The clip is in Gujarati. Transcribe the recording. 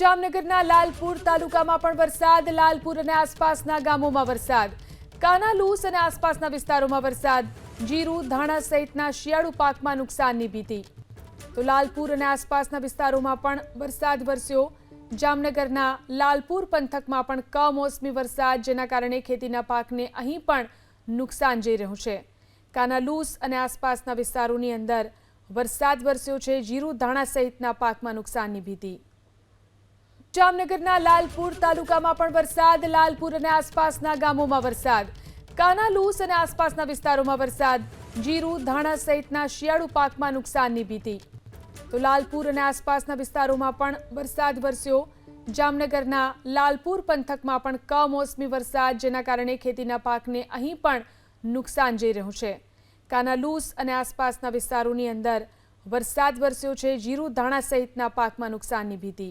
જામનગરના લાલપુર તાલુકામાં પણ વરસાદ. લાલપુર અને આસપાસના ગામોમાં વરસાદ. કાનાલૂસ અને આસપાસના વિસ્તારોમાં વરસાદ. જીરું, ધાણા સહિતના શિયાળુ પાકમાં નુકસાનની ભીતિ. તો લાલપુર અને આસપાસના વિસ્તારોમાં પણ વરસાદ વરસ્યો. જામનગરના લાલપુર પંથકમાં પણ કમોસમી વરસાદ, જેના કારણે ખેતીના પાકને અહીં પણ નુકસાન જઈ રહ્યું છે. કાનાલૂસ અને આસપાસના વિસ્તારોની અંદર વરસાદ વરસ્યો છે. જીરું, ધાણા સહિતના પાકમાં નુકસાનની ભીતિ. જામનગરના લાલપુર તાલુકામાં પણ વરસાદ. લાલપુર અને આસપાસના ગામોમાં વરસાદ. કાનાલૂસ અને આસપાસના વિસ્તારોમાં વરસાદ. જીરું, ધાણા સહિતના શિયાળુ પાકમાં નુકસાનની ભીતિ. તો લાલપુર અને આસપાસના વિસ્તારોમાં પણ વરસાદ વરસ્યો. જામનગરના લાલપુર પંથકમાં પણ કમોસમી વરસાદ, જેના કારણે ખેતીના પાકને અહીં પણ નુકસાન જઈ રહ્યું છે. કાનાલૂસ અને આસપાસના વિસ્તારોની અંદર વરસાદ વરસ્યો છે. જીરું, ધાણા સહિતના પાકમાં નુકસાનની ભીતિ.